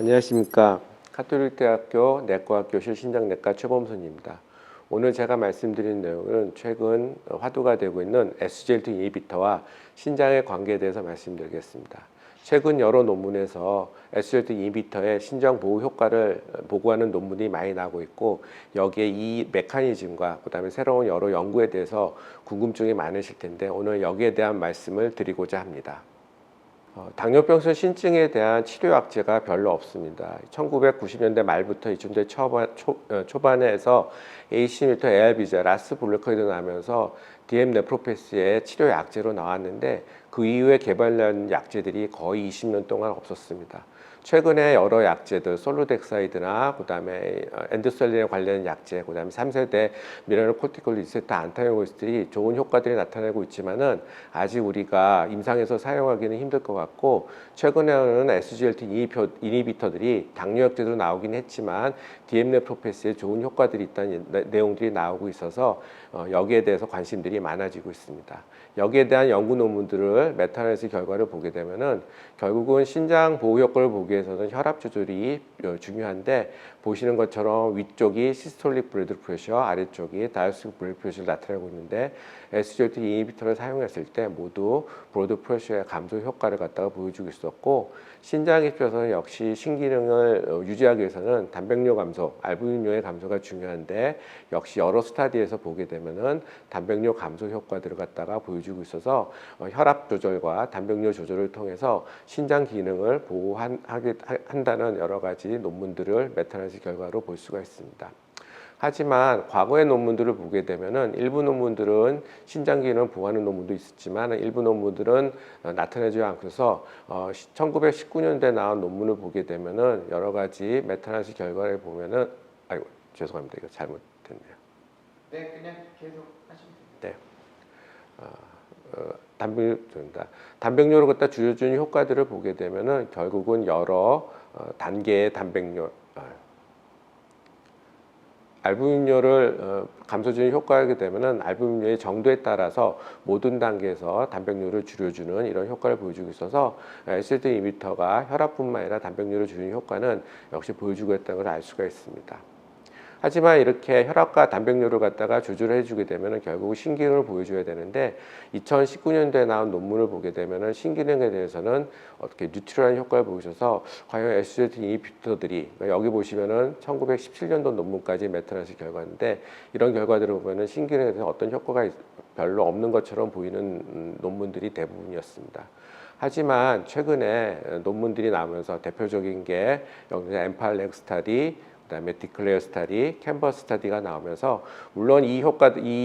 안녕하십니까. 가톨릭대학교 내과학교실 신장내과 최범선입니다. 오늘 제가 말씀드린 내용은 최근 화두가 되고 있는 SGLT 이니비터와 신장의 관계에 대해서 말씀드리겠습니다. 최근 여러 논문에서 SGLT 이니비터의 신장 보호 효과를 보고하는 논문이 많이 나오고 있고, 여기에 이 메커니즘과 그다음에 새로운 여러 연구에 대해서 궁금증이 많으실 텐데, 오늘 여기에 대한 말씀을 드리고자 합니다. 당뇨병성 신증에 대한 치료약제가 별로 없습니다. 1990년대 말부터 2000년대 초반에서 AC메터, ARB제, 라스블루코이드 나면서 DM-네프로패스의 치료약제로 나왔는데, 그 이후에 개발된 약제들이 거의 20년 동안 없었습니다. 최근에 여러 약제들, 솔로덱사이드나 그다음에 엔도셀린에 관련 약제, 그다음에 3세대 미네랄코티콜 리세터 안타고니스트들이 좋은 효과들이 나타내고 있지만은 아직 우리가 임상에서 사용하기는 힘들 것 같고, 최근에는 SGLT 이니비터들이 당뇨약제로 나오긴 했지만 DM-네프로패스에 좋은 효과들이 있다는 내용들이 나오고 있어서 여기에 대해서 관심들이 많아지고 있습니다. 여기에 대한 연구 논문들을 메타애널리시스 결과를 보게 되면은 결국은 신장 보호 효과를 보기 위해서는 혈압 조절이 중요한데, 보시는 것처럼 위쪽이 시스톨릭 블러드 프레셔, 아래쪽이 다이스톨릭 블러드 프레셔를 나타내고 있는데, SGLT 이니비터를 사용했을 때 모두 블러드 프레셔의 감소 효과를 갖다가 보여주고 있었고, 신장 입장에서는 역시 신기능을 유지하기 위해서는 단백뇨 감소, 알부민뇨의 감소가 중요한데, 역시 여러 스타디에서 보게 되면은 단백뇨 감소 효과들을 갖다가 보여주고 있어서 혈압 조절과 단백뇨 조절을 통해서 신장 기능을 보호한다는 여러 가지 논문들을 메타애널리시스 결과로 볼 수가 있습니다. 하지만 과거의 논문들을 보게 되면은 일부 논문들은 신장 기능을 보호하는 논문도 있었지만, 일부 논문들은 나타내지 않고서 1919년도에 나온 논문을 보게 되면은 여러 가지 메타애널리시스 결과를 보면은, 아이고 죄송합니다, 이거 잘못됐네요. 네, 그냥 계속 하시면 됩니다. 네. 단백뇨를 갖다 줄여주는 효과들을 보게 되면은 결국은 여러 단계의 단백뇨, 알부민뇨를 감소주는 효과가 되면은 알부민뇨의 정도에 따라서 모든 단계에서 단백뇨를 줄여주는 이런 효과를 보여주고 있어서 SGLT 이니비터가 혈압뿐만 아니라 단백뇨를 줄이는 효과는 역시 보여주고 있다는 걸 알 수가 있습니다. 하지만 이렇게 혈압과 단백뇨를 갖다가 조절해 주게 되면은 결국 신기능을 보여줘야 되는데, 2019년도에 나온 논문을 보게 되면은 신기능에 대해서는 어떻게 뉴트럴한 효과를 보여줘서 과연 SGLT 이니비터들이, 그러니까 여기 보시면은 1917년도 논문까지 메타애널리시스 결과인데, 이런 결과들을 보면은 신기능에 대해서 어떤 효과가 별로 없는 것처럼 보이는 논문들이 대부분이었습니다. 하지만 최근에 논문들이 나오면서 대표적인 게 여기서 엠팔렉 스타디, 그다음에 디클레어 스타디, 캔버스 스타디가 나오면서, 물론 이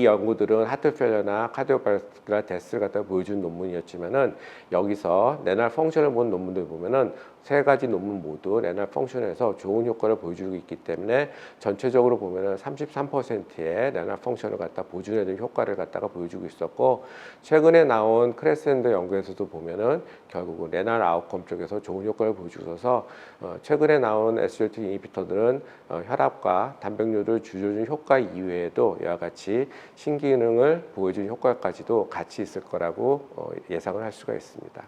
연구들은 하트 페일러나 카디오바스큘러 데스를 갖다 보여준 논문이었지만은, 여기서 레날 펑션을 본 논문들 보면은 세 가지 논문 모두 레날 펑션에서 좋은 효과를 보여주고 있기 때문에 전체적으로 보면은 33%의 레날 펑션을 갖다 보존해준 효과를 갖다가 보여주고 있었고, 최근에 나온 크레센더 연구에서도 보면은 결국은 레날 아웃컴 쪽에서 좋은 효과를 보여주셔서 최근에 나온 SGLT 이니비터들은 혈압과 단백뇨를 줄여준 효과 이외에도 이와 같이 신기능을 보여준 효과까지도 같이 있을 거라고 예상을 할 수가 있습니다.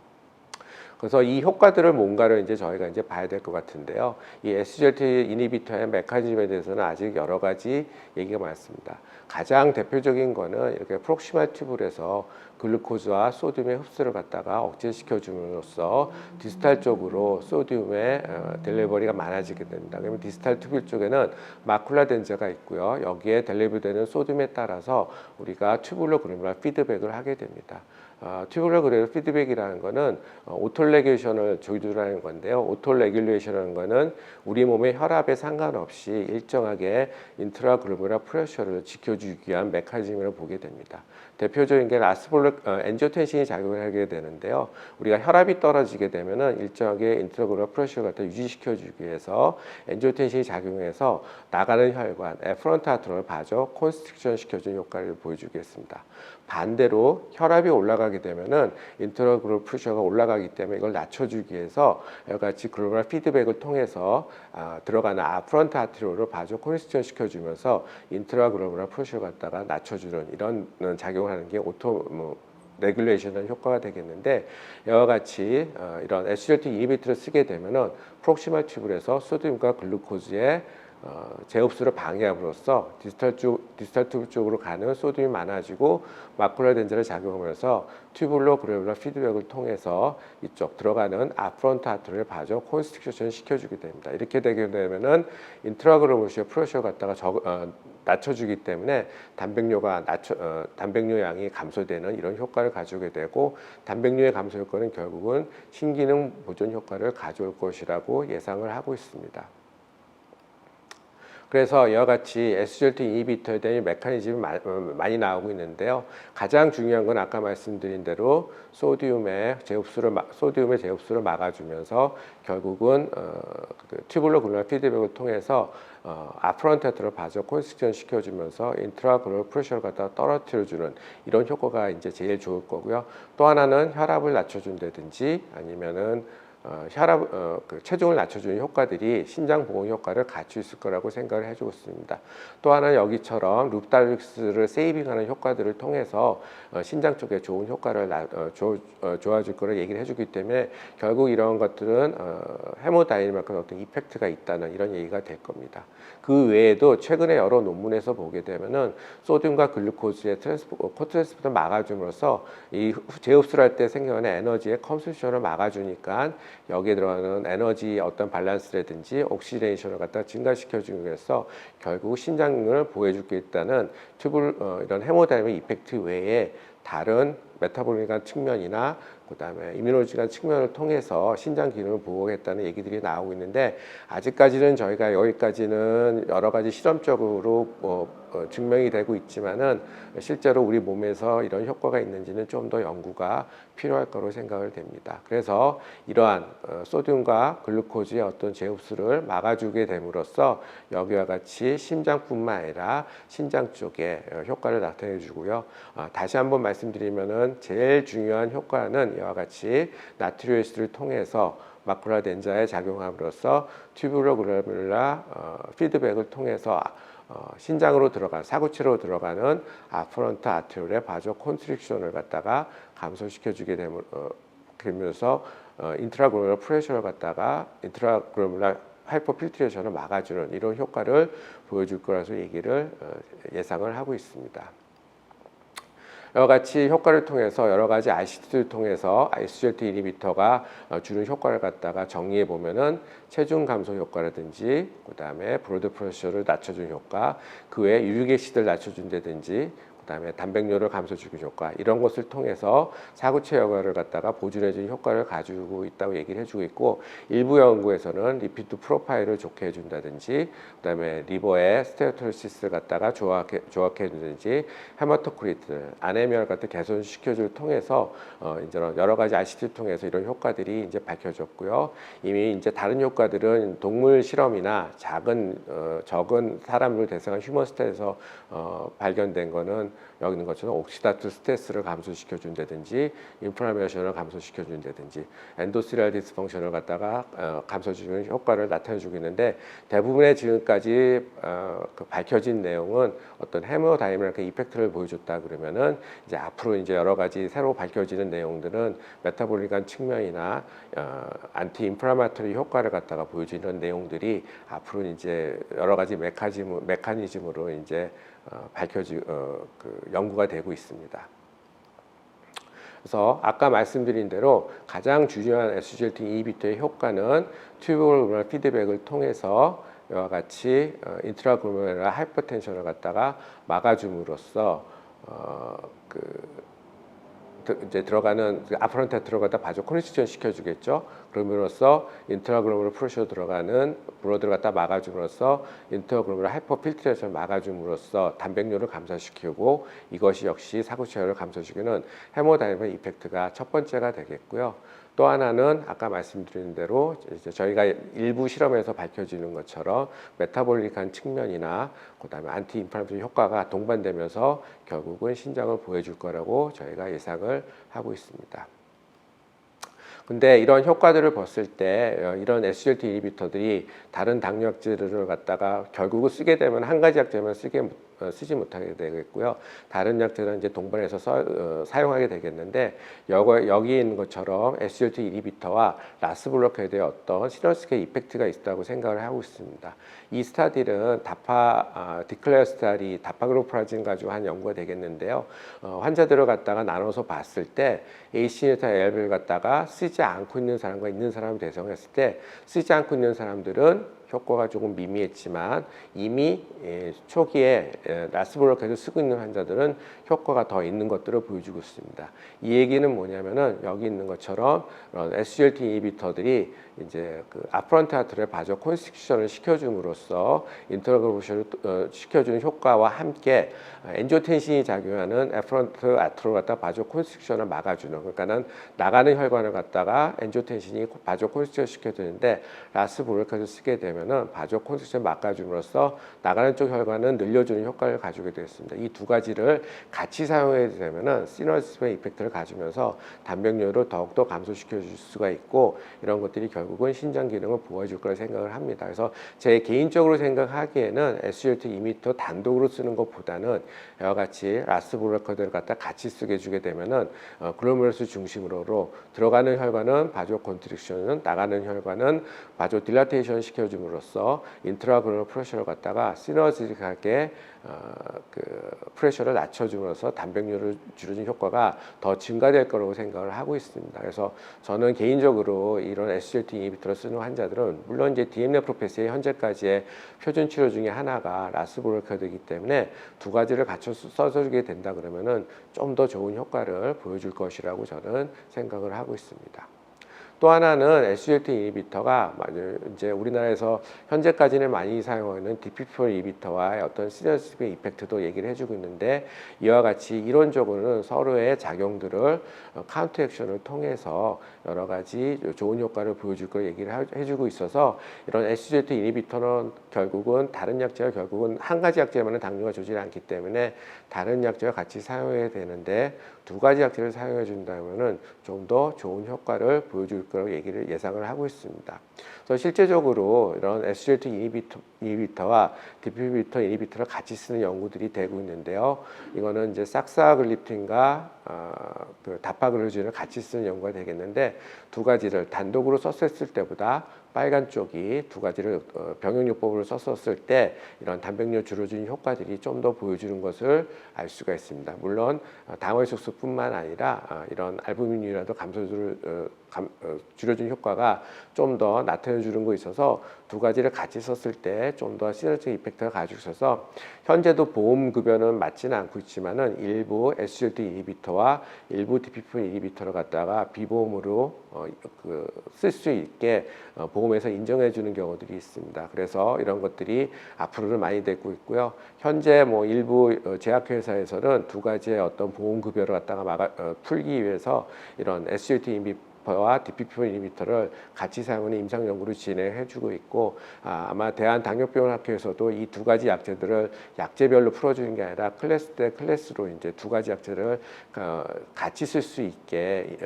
그래서 이 효과들을 뭔가를 이제 저희가 이제 봐야 될 것 같은데요. 이 SGLT 이니비터의 메커니즘에 대해서는 아직 여러 가지 얘기가 많습니다. 가장 대표적인 거는 이렇게 프록시말 튜브에서 글루코즈와 소듐의 흡수를 갖다가 억제시켜 줌으로써 디스탈 쪽으로 소듐의 델리버리가 많아지게 됩니다. 그러면 디스탈 튜뷴 쪽에는 마쿨라 덴자가 있고요. 여기에 델리버리되는 소듐에 따라서 우리가 튜뷴러 그래놀라 피드백을 하게 됩니다. 튜뷴러 그래놀라 피드백이라는 거는 오토레귤레이션을 조절하는 건데요. 오토레귤레이션이라는 거는 우리 몸의 혈압에 상관없이 일정하게 인트라글로메룰러 프레셔를 지켜주기 위한 메커니즘을 보게 됩니다. 대표적인 게 엔지오텐신이 작용을 하게 되는데요. 우리가 혈압이 떨어지게 되면은 일정하게 인트라글로메룰러 프레셔를 갖다 유지시켜주기 위해서 엔지오텐신이 작용해서 나가는 혈관, 에퍼런트 아트를 봐줘 콘스트릭션 시켜주는 효과를 보여주겠습니다. 반대로 혈압이 올라가게 되면은 인트라글로메룰러 프레셔가 올라가기 때문에 이걸 낮춰주기 위해서 여러 가지 글로벌 피드백을 통해서 들어가는 프런트 아트리오를 바조 콘스트릭션 시켜주면서 인트라글로메룰러 프레셔를 갖다가 낮춰주는 이런 작용을 하는 게 레귤레이션의 효과가 되겠는데, 이와 같이 이런 SGLT 이니비터를 쓰게 되면은 프록시말 튜브에서 소디움과 글루코즈의 제흡수를 방해함으로써 디스탈 튜브 쪽으로 가는 소듐이 많아지고 마쿠라 덴자를 작용하면서 튜블로 글로메룰러 피드백을 통해서 이쪽 들어가는 아프런트 아트를 바저 콘스트릭션 시켜주게 됩니다. 이렇게 되게 되면은 인트라글로메룰러 프레셔를 갖다가 낮춰주기 때문에 단백뇨 양이 감소되는 이런 효과를 가져오게 되고, 단백뇨의 감소 효과는 결국은 신기능 보존 효과를 가져올 것이라고 예상을 하고 있습니다. 그래서 이와 같이 SGLT 이니비터에 대한 메커니즘이 많이 나오고 있는데요. 가장 중요한 건 아까 말씀드린 대로 소듐의 제흡수를 막아주면서 결국은 튜블러 글로메룰러 피드백을 통해서 아프런트 아트를 바저 콘스트릭션 시켜주면서 인트라글로메룰러 프레셔를 갖다 떨어뜨려주는 이런 효과가 이제 제일 좋을 거고요. 또 하나는 혈압을 낮춰준다든지 아니면은 체중을 낮춰주는 효과들이 신장 보호 효과를 갖추 있을 거라고 생각을 해주고 있습니다. 또 하나는 여기처럼 룹달릭스를 세이빙하는 효과들을 통해서 신장 쪽에 좋은 효과를 좋아질 거를 얘기를 해주기 때문에 결국 이런 것들은 헤모다이내믹한 어떤 이펙트가 있다는 이런 얘기가 될 겁니다. 그 외에도 최근에 여러 논문에서 보게 되면은 소듐과 글루코즈의 코트랜스포터를 막아줌으로써 이 제흡수를 할 때 생겨나는 에너지의 컨섬션을 막아주니까 여기에 들어가는 에너지 어떤 밸런스라든지 옥시데이션을 갖다 증가시켜주기 위해서 결국 신장을 보호해줄 게 있다는 이런 헤모다이내믹 이펙트 외에 다른 메타볼릭한 측면이나 그다음에 이뮤노로지한 측면을 통해서 신장 기능을 보호하겠다는 얘기들이 나오고 있는데, 아직까지는 저희가 여기까지는 여러 가지 실험적으로 증명이 되고 있지만은 실제로 우리 몸에서 이런 효과가 있는지는 좀 더 연구가 필요할 거로 생각을 됩니다. 그래서 이러한 소듐과 글루코즈의 어떤 제흡수를 막아주게 됨으로써 여기와 같이 심장뿐만 아니라 신장 쪽에 효과를 나타내 주고요. 다시 한번 말씀드리면은 제일 중요한 효과는 이와 같이 나트리오에스를 통해서 마쿠라 덴자에 작용함으로써 튜뷸러 글로메룰러 피드백을 통해서 신장으로 들어간 사구체로 들어가는 아프런트 아트리올의 바저 콘스트릭션을 갖다가 감소시켜주게 되면서 인트라글로메룰러 프레셔를 갖다가 인트라글로메룰러 하이퍼필트레이션을 막아주는 이런 효과를 보여줄 거라서 예상을 하고 있습니다. 이와 같이 효과를 통해서 여러 가지 ICT를 통해서 SGLT 이니비터가 주는 효과를 갖다가 정리해 보면은 체중 감소 효과라든지 그다음에 블러드 프레셔를 낮춰주는 효과, 그 외에 유릭애시드를 낮춰준다든지 그다음에 단백뇨를 감소시키는 효과, 이런 것을 통해서 사구체 여과를 갖다가 보존해주는 효과를 가지고 있다고 얘기를 해주고 있고, 일부 연구에서는 리피드 프로파일을 좋게 해준다든지 그다음에 리버의 스테ato시스를 갖다가 조악해 준다든지 헤마토크리트, 아네미아를 갖다 개선시켜줄 통해서 이제 여러 가지 RCT를 통해서 이런 효과들이 이제 밝혀졌고요. 이미 이제 다른 효과들은 동물 실험이나 적은 사람을 대상한 휴먼 스테에서 발견된 거는 여기 있는 것처럼 옥시다티브 스트레스를 감소시켜준다든지 인플라메이션을 감소시켜준다든지 엔도스리얼 디스펑션을 갖다가 감소시키는 효과를 나타내주고 있는데, 대부분의 지금까지 밝혀진 내용은 어떤 헤모다이내믹 이펙트를 보여줬다 그러면은 이제 앞으로 이제 여러 가지 새로 밝혀지는 내용들은 메타볼릭한 측면이나 안티 인플라마토리 효과를 갖다가 보여주는 내용들이 앞으로 이제 여러 가지 메커니즘으로 이제 연구가 되고 있습니다. 그래서 아까 말씀드린 대로 가장 중요한 SGLT 이니비터의 효과는 튜브럴 피드백을 통해서 이와 같이 인트라글로메룰러 하이퍼텐션을 갖다가 막아줌으로써 이제 들어가는 아프런트 들어가다 바저 콘스트릭션 시켜주겠죠. 그럼으로써 인트라글로메룰러 프레셔 들어가는 블러드를 갖다 막아줌으로써 인트라글로메룰러 하이퍼필트레이션을 막아줌으로써 단백뇨를 감소시키고, 이것이 역시 사구체혈을 감소시키는 헤모다이내믹 이펙트가 첫 번째가 되겠고요. 또 하나는 아까 말씀드린 대로 이제 저희가 일부 실험에서 밝혀지는 것처럼 메타볼릭한 측면이나 그다음에 안티 인플라메이터리 효과가 동반되면서 결국은 신장을 보호해줄 거라고 저희가 예상을 하고 있습니다. 근데 이런 효과들을 봤을 때 이런 SGLT 이니비터들이 다른 당뇨약제를 갖다가 결국은 쓰게 되면 한 가지 약제만 쓰게 쓰지 못하게 되겠고요. 다른 약제는 이제 동반해서 사용하게 되겠는데 여기 있는 것처럼 SGLT 이니비터와 라스 블로커드의 어떤 시너지틱 이펙트가 있다고 생각을 하고 있습니다. 이 스타디는 디클레어 스타디 다파글로프라진 가지고 한 연구가 되겠는데요. 환자들을 갖다가 나눠서 봤을 때 AC인히비터 ARB를 갖다가 쓰지 않고 있는 사람과 있는 사람을 대상했을 때 쓰지 않고 있는 사람들은 효과가 조금 미미했지만 이미 초기에 라스 블로커를 쓰고 있는 환자들은 효과가 더 있는 것들을 보여주고 있습니다. 이 얘기는 뭐냐면은 여기 있는 것처럼 SGLT 이니비터들이 이제 그 앞프런트 아트를 바저 콘스틱션을 시켜줌으로써 인터그로션을 시켜주는 효과와 함께 엔지오텐신이 작용하는 애프런트 아트로 갖다 바저 콘스틱션을 막아주는, 그러니까는 나가는 혈관을 갖다가 엔지오텐신이 바저 콘스틱션 시켜주는데 라스 블로커를 쓰게 되면은 바저 콘스틱션 막아줌으로써 나가는 쪽 혈관은 늘려주는 효과를 가지게 되었습니다. 이 두 가지를 같이 사용하게 되면은 시너지틱 이펙트를 가지면서 단백뇨를 더욱더 감소시켜 줄 수가 있고, 이런 것들이 결국은 신장 기능을 보호해줄 거라 생각을 합니다. 그래서 제 개인적으로 생각하기에는 SGLT 이니비터 단독으로 쓰는 것보다는 이와 같이 라스 블로커들을 갖다 같이 쓰게 해주게 되면은 글로메룰러스 중심으로 들어가는 혈관은 바저 컨트릭션은, 나가는 혈관은 바저 딜라테이션 시켜줌으로써 인트라글로메룰러 프레셔를 갖다가 시너지틱하게 그 프레셔를 낮춰줌으로써 단백뇨를 줄여준 효과가 더 증가될 거라고 생각을 하고 있습니다. 그래서 저는 개인적으로 이런 SGLT 이니비터를 쓰는 환자들은 물론 이제 DM네프로패스의 현재까지의 표준 치료 중에 하나가 라스 블로커드이기 때문에 두 가지를 같이 써주게 된다 그러면은 좀 더 좋은 효과를 보여줄 것이라고 저는 생각을 하고 있습니다. 또 하나는 SGLT 이니비터가 이제 우리나라에서 현재까지는 많이 사용하는 DPP4 이니비터와의 어떤 시너지틱 이펙트도 얘기를 해주고 있는데, 이와 같이 이론적으로는 서로의 작용들을 카운터 액션을 통해서 여러 가지 좋은 효과를 보여줄 걸 얘기를 해주고 있어서, 이런 SGLT 이니비터는 결국은 다른 약제와 결국은 한 가지 약제만은 당뇨가 조질 않기 때문에 다른 약제와 같이 사용해야 되는데, 두 가지 약제를 사용해 준다면은 좀 더 좋은 효과를 보여줄 거라고 예상을 하고 있습니다. 그래서 실제적으로 이런 SGLT 이니비터와 DPP4 이니비터를 같이 쓰는 연구들이 되고 있는데요. 이거는 이제 saksagliptin과 그 다파글로진을 같이 쓰는 연구가 되겠는데, 두 가지를 단독으로 썼을 때보다 빨간 쪽이 두 가지를 병용요법으로 썼을 때 이런 단백뇨 줄여주는 효과들이 좀 더 보여주는 것을 알 수가 있습니다. 물론 당화혈색소뿐만 아니라 이런 알부민율이라도 감소를 줄여주는 효과가 좀 더 나타내주는 거 있어서 두 가지를 같이 썼을 때 좀 더 시너지틱 이펙트가 가지고 있어서, 현재도 보험급여는 맞지는 않고 있지만은 일부 SGLT 이니비터와 일부 DPP4 이니비터를 갖다가 비보험으로 쓸 수 있게 보험에서 인정해 주는 경우들이 있습니다. 그래서 이런 것들이 앞으로는 많이 되고 있고요. 현재 뭐 일부 제약회사에서는 두 가지의 어떤 보험급여를 갖다가 풀기 위해서 이런 SGLT 이니비터와 DPP4 이니비터를 같이 사용하는 임상 연구를 진행해주고 있고, 아마 대한당뇨병학회에서도 이 두 가지 약제들을 약제별로 풀어주는 게 아니라 클래스 대 클래스로 이제 두 가지 약제를 같이 쓸 수 있게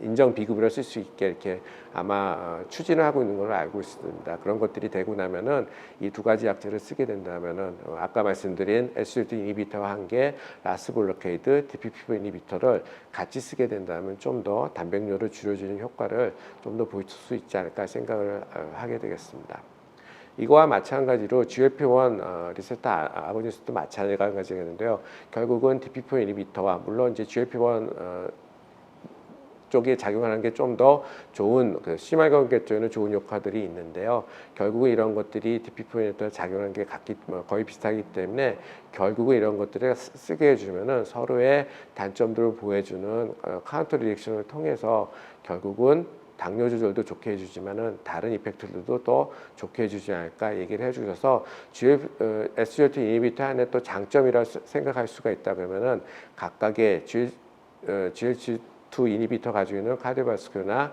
인정 비급여를 쓸 수 있게 이렇게 아마 추진을 하고 있는 걸로 알고 있습니다. 그런 것들이 되고 나면은 이 두 가지 약제를 쓰게 된다면은 아까 말씀드린 SGLT 이니비터와 함께 라스 블로케이드, DPP4 이니비터를 같이 쓰게 된다면 좀 더 단백뇨를 줄여주는 효과를 좀 더 보일 수 있지 않을까 생각을 하게 되겠습니다. 이거와 마찬가지로 GLP-1 리셉터 아고니스트도 마찬가지겠는데요. 결국은 DPP4 이니비터와 물론 이제 GLP-1 쪽에 작용하는 게 좀 더 좋은 심혈관계쪽에는 좋은 효과들이 있는데요. 결국은 이런 것들이 DPP4 이니비터에 작용하는 게 거의 비슷하기 때문에 결국은 이런 것들을 쓰게 해주면은 서로의 단점들을 보여주는 카운터 리액션을 통해서 결국은 당뇨 조절도 좋게 해주지만은 다른 이펙트들도 또 좋게 해주지 않을까 얘기를 해주셔서 SGLT 이니비터 안에 또 장점이라 생각할 수가 있다 그러면은 각각의 GLP2 이니비터 가지고 있는 카디오바스큘러나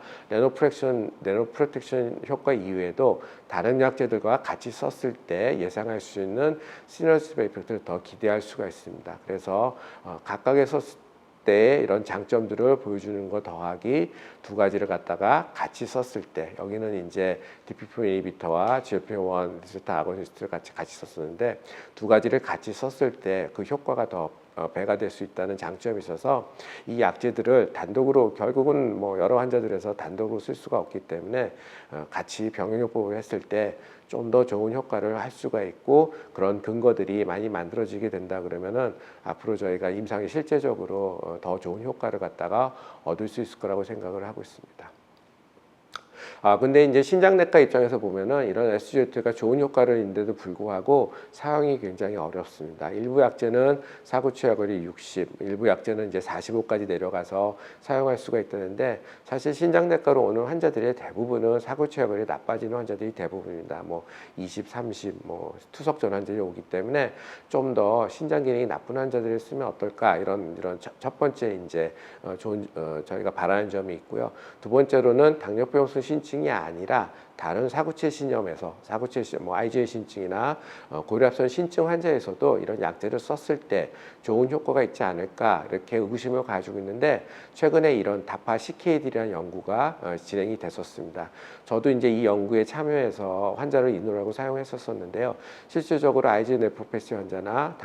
네노프로텍션 효과 이외에도 다른 약제들과 같이 썼을 때 예상할 수 있는 시너지틱 이펙트를 더 기대할 수가 있습니다. 그래서 각각의 썼을 때의 이런 장점들을 보여주는 거 더하기 두 가지를 갖다가 같이 썼을 때, 여기는 이제 DPP 이니비터와 GLP-1 리세プター 아고니스트를 같이 썼었는데, 두 가지를 같이 썼을 때 그 효과가 더 배가 될 수 있다는 장점이 있어서 이 약제들을 단독으로, 결국은 뭐 여러 환자들에서 단독으로 쓸 수가 없기 때문에 같이 병용요법을 했을 때 좀 더 좋은 효과를 할 수가 있고, 그런 근거들이 많이 만들어지게 된다 그러면은 앞으로 저희가 임상에 실제적으로 더 좋은 효과를 갖다가 얻을 수 있을 거라고 생각을 하고 있습니다. 근데 이제 신장내과 입장에서 보면은 이런 SGLT가 좋은 효과를 있는데도 불구하고 사용이 굉장히 어렵습니다. 일부 약제는 사고 치료율이 60, 일부 약제는 이제 45까지 내려가서 사용할 수가 있다는데, 사실 신장내과로 오는 환자들의 대부분은 사고 치료율이 나빠지는 환자들이 대부분입니다. 뭐 20, 30, 뭐 투석 전 환자들이 오기 때문에 좀 더 신장 기능이 나쁜 환자들을 쓰면 어떨까, 이런 첫 번째 이제 좋은 저희가 바라는 점이 있고요. 두 번째로는 당뇨병성 신증이 아니라 다른 사구체 신염에서, 사구체 뭐 IgA 신증이나 고혈압성 신증 환자에서도 이런 약제를 썼을 때 좋은 효과가 있지 않을까, 이렇게 의구심을 가지고 있는데, 최근에 이런 다파 CKD라는 연구가 진행이 됐었습니다. 저도 이제 이 연구에 참여해서 환자를 인후라고 사용했었는데요. 실질적으로 IgA 네프로패시 환자나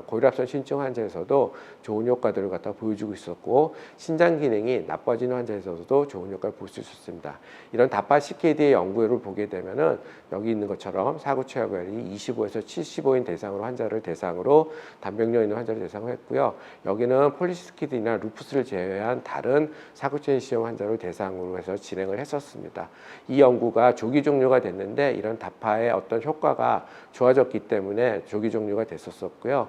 고혈압성 신증 환자에서도 좋은 효과들을 갖다 보여주고 있었고, 신장 기능이 나빠지는 환자에서도 좋은 효과를 볼 수 있었습니다. 이런 다파 CKD의 연구를 보게 되면은 여기 있는 것처럼 사고 치료율이 25에서 75인 대상으로 환자를 대상으로 단백뇨 있는 환자를 대상으로 했고요. 여기는 폴리시스키드나 루푸스를 제외한 다른 사구체 시험 환자를 대상으로 해서 진행을 했었습니다. 이 연구가 조기 종료가 됐는데, 이런 다파의 어떤 효과가 좋아졌기 때문에 조기 종료가 됐었고요.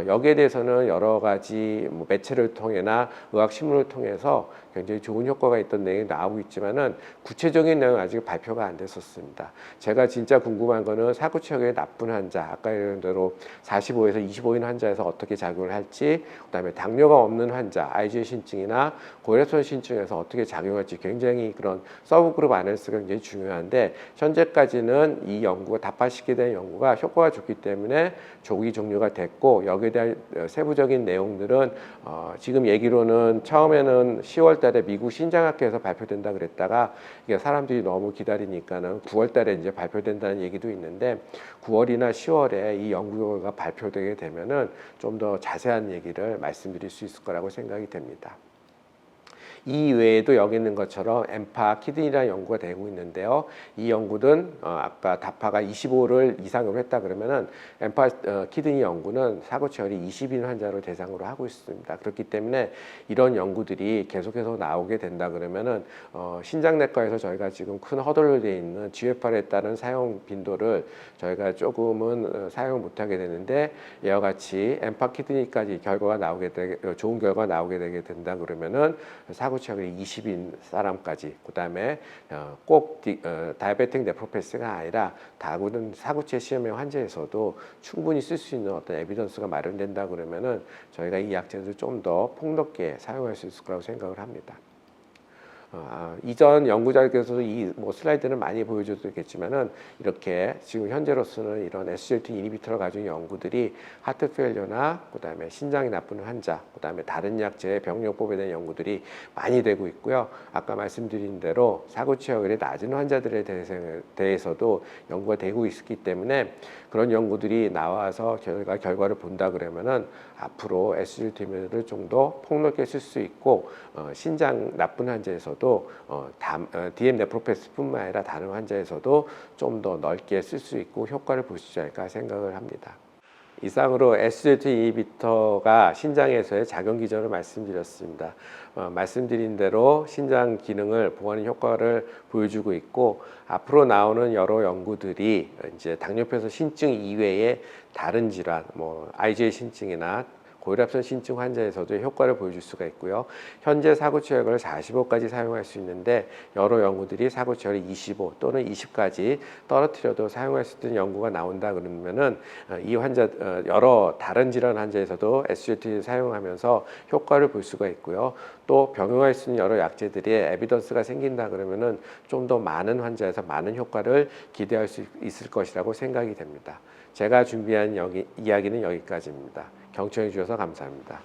여기에 대해서는 여러 가지 뭐 매체를 통해나 의학 신문을 통해서 굉장히 좋은 효과가 있던 내용이 나오고 있지만은 구체적인 내용은 아직 발표가 안 됐었습니다. 제가 진짜 궁금한 거는 사고 치료율이 나쁜 환자, 아까 이런 대로 45에서 25인 환자에서 어떻게 작용을 할지, 그다음에 당뇨가 없는 환자, IgA 신증이나 고혈압성 신증에서 어떻게 작용할지, 굉장히 그런 서브그룹 아날리시스가 굉장히 중요한데, 현재까지는 이 연구가 다파시키게 된 연구가 효과가 좋기 때문에 조기 종료가 됐고, 여기에 대한 세부적인 내용들은 지금 얘기로는 처음에는 10월 달에 미국 신장학회에서 발표된다 그랬다가, 이게 사람들이 너무 기다리니까는 9월 달에 이제 발표된다는 얘기도 있는데, 9월이나 10월에 이 연구 결과가 발표되게 되면은 좀 더 자세한 얘기를 말씀드릴 수 있을 거라고 생각이 됩니다. 이 외에도 여기 있는 것처럼 엠파 키드니라는 연구가 되고 있는데요. 이 연구는 아까 다파가 25를 이상으로 했다 그러면은 엠파 키드니 연구는 사고 치료율이 20인 환자를 대상으로 하고 있습니다. 그렇기 때문에 이런 연구들이 계속해서 나오게 된다 그러면은 신장내과에서 저희가 지금 큰 허들로 되어 있는 GFR에 따른 사용 빈도를 저희가 조금은 사용을 못하게 되는데, 이와 같이 엠파 키드니까지 결과가 나오게 되게, 좋은 결과가 나오게 되게 된다 그러면은 사고 치료율이 20인 사람까지, 그다음에 꼭 다이아베틱 네프로패시가 아니라 다른 사고체 시험의 환자에서도 충분히 쓸 수 있는 어떤 에비던스가 마련된다 그러면은 저희가 이 약제를 좀 더 폭넓게 사용할 수 있을 거라고 생각을 합니다. 이전 연구자께서도 이 뭐 슬라이드는 많이 보여줘도 있겠지만은, 이렇게 지금 현재로서는 이런 SGLT 이니비터를 가진 연구들이 하트 페일러나 그다음에 신장이 나쁜 환자, 그다음에 다른 약제의 병용법에 대한 연구들이 많이 되고 있고요. 아까 말씀드린 대로 사고 치료율이 낮은 환자들에 대해서도 연구가 되고 있기 때문에, 그런 연구들이 나와서 저희가 결과를 본다 그러면은 앞으로 SGLT를 좀 더 폭넓게 쓸 수 있고, 신장 나쁜 환자에서도 DM 네프로패시뿐만 아니라 다른 환자에서도 좀 더 넓게 쓸 수 있고 효과를 볼 수 있지 않을까 생각을 합니다. 이상으로 SGLT 이니비터가 신장에서의 작용 기전을 말씀드렸습니다. 말씀드린 대로 신장 기능을 보호하는 효과를 보여주고 있고, 앞으로 나오는 여러 연구들이 이제 당뇨병성 신증 이외에 다른 질환, 뭐 IgA 신증이나 고혈압성 신증 환자에서도 효과를 보여줄 수가 있고요. 현재 사고 치료율을 45까지 사용할 수 있는데, 여러 연구들이 사고 치료율이 25 또는 20까지 떨어뜨려도 사용할 수 있는 연구가 나온다 그러면은 이 환자 여러 다른 질환 환자에서도 SGLT 사용하면서 효과를 볼 수가 있고요. 또 병용할 수 있는 여러 약제들이 에비던스가 생긴다 그러면은 좀 더 많은 환자에서 많은 효과를 기대할 수 있을 것이라고 생각이 됩니다. 제가 준비한 이야기는 여기까지입니다. 경청해 주셔서 감사합니다.